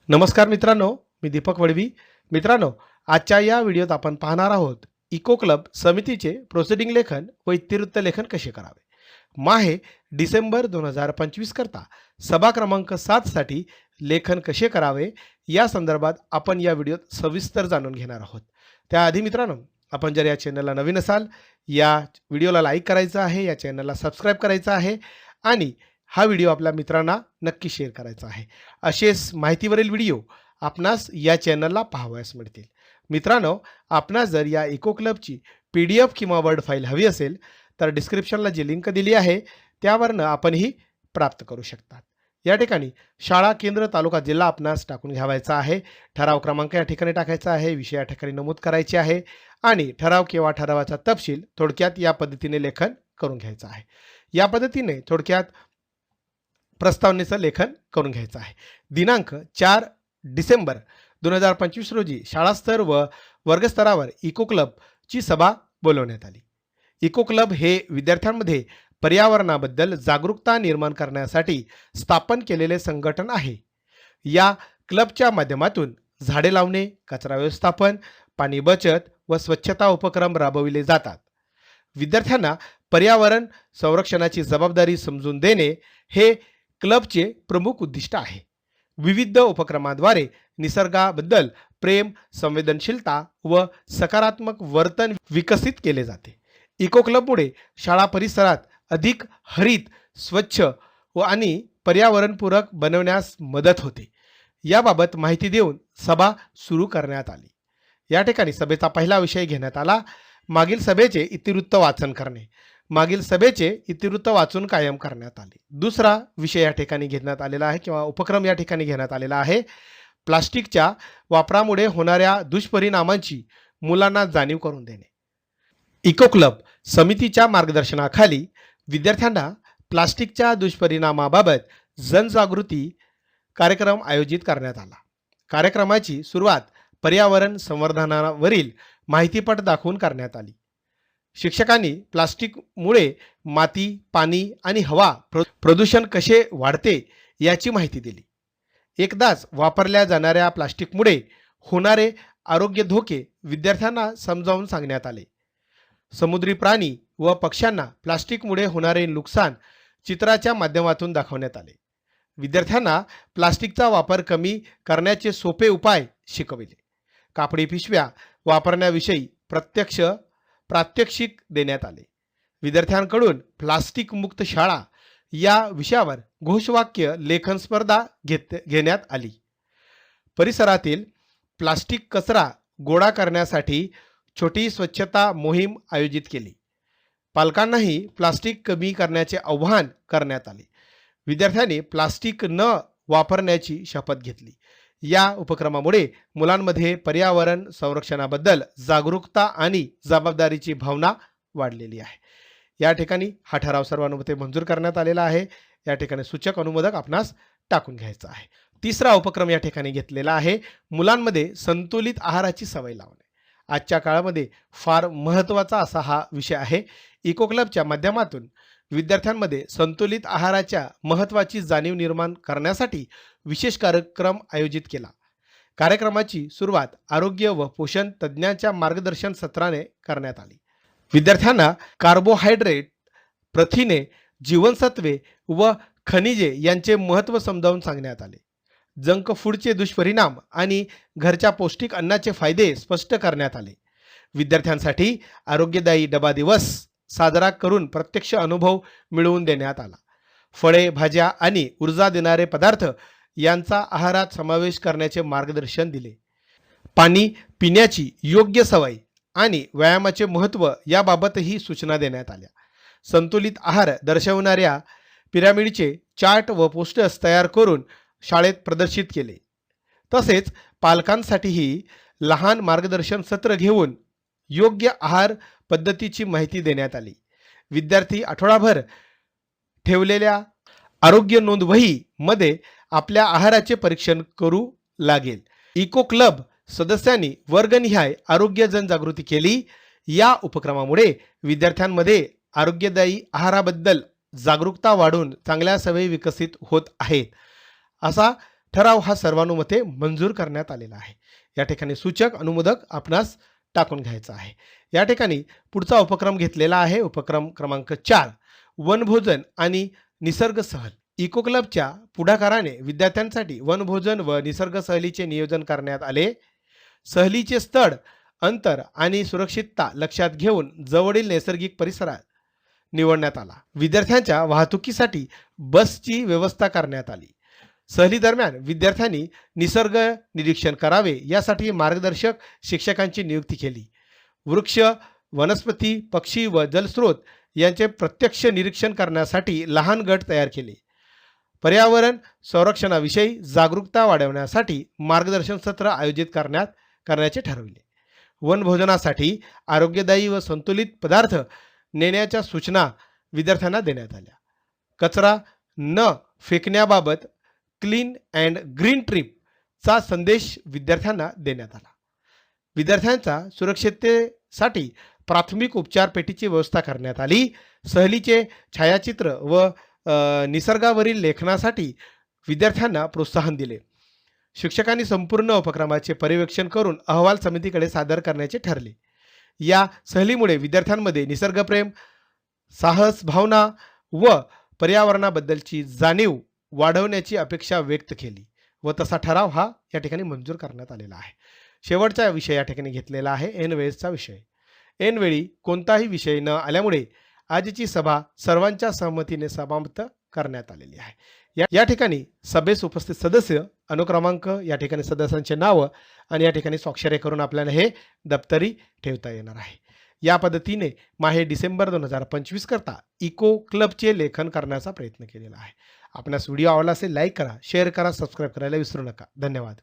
नमस्कार मित्रांनो, मी दीपक वडवी. मित्रांनो, आजच्या या व्हिडिओत आपण पाहणार आहोत इको क्लब समितीचे प्रोसिडिंग लेखन व इत्युक्त लेखन कसे करावे. माहे डिसेंबर 2025 करता सभा क्रमांक 7 साठी लेखन कसे करावे या संदर्भात आपण या व्हिडिओत सविस्तर जाणून घेणार आहोत. त्याआधी मित्रांनो, आपण जर या चॅनलला नवीन असाल, या व्हिडिओला लाईक करायचं आहे, या चॅनलला सबस्क्राईब करायचं आहे आणि हा व्हिडिओ आपल्या मित्रांना नक्की शेअर करायचा आहे. असेच माहितीवरील व्हिडिओ आपणास या चॅनलला पाहावयास मिळतील. मित्रांनो, आपणास जर या इको क्लबची PDF किंवा वर्ड फाईल हवी असेल तर डिस्क्रिप्शनला जी लिंक दिली आहे त्यावरनं आपण ही प्राप्त करू शकता. या ठिकाणी शाळा, केंद्र, तालुका, जिल्हा आपणास टाकून घ्यावायचा आहे. ठराव क्रमांक या ठिकाणी टाकायचा आहे. विषय या ठिकाणी नमूद करायचे आहे आणि ठराव किंवा ठरावाचा तपशील थोडक्यात या पद्धतीने लेखन करून घ्यायचं आहे. या पद्धतीने थोडक्यात प्रस्तावनेचं लेखन करून घ्यायचं आहे. दिनांक 4 डिसेंबर 2025 रोजी शाळास्तर व वर्गस्तरावर इको क्लबची सभा बोलवण्यात आली. इको क्लब हे विद्यार्थ्यांमध्ये पर्यावरणाबद्दल जागरूकता निर्माण करण्यासाठी स्थापन केलेले संघटन आहे. या क्लबच्या माध्यमातून झाडे लावणे, कचरा व्यवस्थापन, पाणी बचत व स्वच्छता उपक्रम राबविले जातात. विद्यार्थ्यांना पर्यावरण संरक्षणाची जबाबदारी समजून देणे हे क्लबचे प्रमुख उद्दिष्ट आहे. विविध उपक्रमांद्वारे निसर्गाबद्दल प्रेम, संवेदनशीलता व सकारात्मक वर्तन विकसित केले जाते. इको क्लबमुळे शाळा परिसरात अधिक हरित, स्वच्छ व आणि पर्यावरणपूरक बनवण्यास मदत होते. याबाबत माहिती देऊन सभा सुरू करण्यात आली. या ठिकाणी सभेचा पहिला विषय घेण्यात आला. मागील सभेचे इतिवृत्त वाचन करणे. मागील सभेचे इतिवृत्त वाचून कायम करण्यात आले. दुसरा विषय या ठिकाणी घेण्यात आलेला आहे किंवा उपक्रम या ठिकाणी घेण्यात आलेला आहे. प्लास्टिकच्या वापरामुळे होणाऱ्या दुष्परिणामांची मुलांना जाणीव करून देणे. इको क्लब समितीच्या मार्गदर्शनाखाली विद्यार्थ्यांना प्लास्टिकच्या दुष्परिणामाबाबत जनजागृती कार्यक्रम आयोजित करण्यात आला. कार्यक्रमाची सुरुवात पर्यावरण संवर्धनावरील माहितीपट दाखवून करण्यात आली. शिक्षकांनी प्लास्टिकमुळे माती, पाणी आणि हवा प्रदूषण कसे वाढते याची माहिती दिली. एकदाच वापरल्या जाणाऱ्या प्लास्टिकमुळे होणारे आरोग्य धोके विद्यार्थ्यांना समजावून सांगण्यात आले. समुद्री प्राणी व पक्ष्यांना प्लास्टिकमुळे होणारे नुकसान चित्राच्या माध्यमातून दाखवण्यात आले. विद्यार्थ्यांना प्लास्टिकचा वापर कमी करण्याचे सोपे उपाय शिकविले. कापडी पिशव्या वापरण्याविषयी प्रात्यक्षिक देण्यात आले. विद्यार्थ्यांकडून प्लास्टिक मुक्त शाळा या विषयावर घोषवाक्य लेखन स्पर्धा घेण्यात आली. परिसरातील प्लास्टिक कचरा गोळा करण्यासाठी छोटी स्वच्छता मोहीम आयोजित केली. पालकांनाही प्लास्टिक कमी करण्याचे आवाहन करण्यात आले. विद्यार्थ्यांनी प्लास्टिक न वापरण्याची शपथ घेतली. या उपक्रमामुळे मुलांमध्ये पर्यावरण संरक्षणाबद्दल जागरूकता आणि जबाबदारीची भावना वाढलेली आहे. या ठिकाणी हा ठराव सर्वानुमते मंजूर करण्यात आलेला आहे. या ठिकाणी सूचक अनुमोदक आपणास टाकून घ्यायचा आहे. तिसरा उपक्रम या ठिकाणी घेतलेला आहे. मुलांमध्ये संतुलित आहाराची सवय लावणे. आजच्या काळामध्ये फार महत्त्वाचा असा हा विषय आहे. इको क्लबच्या माध्यमातून विद्यार्थ्यांमध्ये संतुलित आहाराच्या महत्त्वाची जाणीव निर्माण करण्यासाठी विशेष कार्यक्रम आयोजित केला. कार्यक्रमाची सुरुवात आरोग्य व पोषण तज्ज्ञांच्या मार्गदर्शन सत्राने करण्यात आली. विद्यार्थ्यांना कार्बोहायड्रेट, प्रथिने, जीवनसत्वे व खनिजे यांचे महत्त्व समजावून सांगण्यात आले. जंक फूडचे दुष्परिणाम आणि घरच्या पौष्टिक अन्नाचे फायदे स्पष्ट करण्यात आले. विद्यार्थ्यांसाठी आरोग्यदायी डबा दिवस साजरा करून प्रत्यक्ष अनुभव मिळवून देण्यात आला. फळे, भाज्या आणि ऊर्जा देणारे पदार्थ यांचा आहारात समावेश करण्याचे मार्गदर्शन दिले. पाणी पिण्याची योग्य सवय आणि व्यायामाचे महत्त्व याबाबतही सूचना देण्यात आल्या. संतुलित आहार दर्शवणाऱ्या पिरामिडचे चार्ट व पोस्टर्स तयार करून शाळेत प्रदर्शित केले. तसेच पालकांसाठीही लहान मार्गदर्शन सत्र घेऊन योग्य आहार पद्धतीची माहिती देण्यात आली. विद्यार्थी आठवडाभर ठेवलेल्या आरोग्य नोंदवहीमध्ये आपल्या आहाराचे परीक्षण करू लागेल. इको क्लब सदस्यांनी वर्गनिहाय आरोग्य जनजागृती केली. या उपक्रमामुळे विद्यार्थ्यांमध्ये आरोग्यदायी आहाराबद्दल जागरूकता वाढून चांगल्या सवयी विकसित होत आहेत, असा ठराव हा सर्वानुमते मंजूर करण्यात आलेला आहे. या ठिकाणी सूचक अनुमोदक आपणास टाकून घ्यायचा आहे. या ठिकाणी पुढचा उपक्रम घेतलेला आहे. उपक्रम क्रमांक 4 वनभोजन आणि निसर्ग सहल. इको क्लबच्या पुढाकाराने विद्यार्थ्यांसाठी वनभोजन व निसर्ग सहलीचे नियोजन करण्यात आले. सहलीचे स्थळ, अंतर आणि सुरक्षितता लक्षात घेऊन जवळील नैसर्गिक परिसरात निवडण्यात आला. विद्यार्थ्यांच्या वाहतुकीसाठी बसची व्यवस्था करण्यात आली. सहली दरम्यान विद्यार्थ्यांनी निसर्ग निरीक्षण करावे यासाठी मार्गदर्शक शिक्षकांची नियुक्ती केली. वृक्ष, वनस्पती, पक्षी व जलस्रोत यांचे प्रत्यक्ष निरीक्षण करण्यासाठी लहान गट तयार केले. पर्यावरण संरक्षणाविषयी जागरूकता वाढवण्यासाठी मार्गदर्शन सत्र आयोजित करण्याचे ठरविले. वनभोजनासाठी आरोग्यदायी व संतुलित पदार्थ नेण्याच्या सूचना विद्यार्थ्यांना देण्यात आल्या. कचरा न फेकण्याबाबत क्लीन अँड ग्रीन ट्रिपचा संदेश विद्यार्थ्यांना देण्यात आला. विद्यार्थ्यांच्या सुरक्षिततेसाठी प्राथमिक उपचार पेटीची व्यवस्था करण्यात आली. सहलीचे छायाचित्र व निसर्गावरील लेखनासाठी विद्यार्थ्यांना प्रोत्साहन दिले. शिक्षकांनी संपूर्ण उपक्रमाचे पर्यवेक्षण करून अहवाल समितीकडे सादर करण्याचे ठरले. या सहलीमुळे विद्यार्थ्यांमध्ये निसर्गप्रेम, साहस भावना व पर्यावरणाबद्दलची जाणीव वाढवण्याची अपेक्षा व्यक्त केली व तसा ठराव हा या ठिकाणी मंजूर करण्यात आलेला आहे. शेवटचा विषय या ठिकाणी घेतलेला आहे ऐनवेळचा विषय. ऐनवेळी कोणताही विषय न आल्यामुळे आजची सभा सर्वांच्या सहमतीने समाप्त करण्यात आलेली आहे. या ठिकाणी सभेस उपस्थित सदस्य, अनुक्रमांक, या ठिकाणी सदस्यांचे नाव आणि या ठिकाणी स्वाक्षरी करून आपल्याला हे दप्तरी ठेवता येणार आहे. या पद्धतीने माहे डिसेंबर 2025 करता इको क्लबचे लेखन करण्याचा प्रयत्न केलेला आहे. आपणास व्हिडिओ आवडला असेल लाईक करा, शेअर करा, सबस्क्राईब करायला विसरू नका. धन्यवाद.